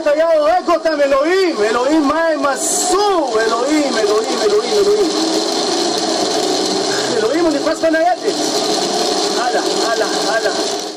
המת היה הורג אותם. אלוהים, אלוהים, מה הם עשו? אלוהים, אלוהים, אלוהים, אלוהים. אלוהים, הוא נכנס בניידת. הלאה, הלאה, הלאה.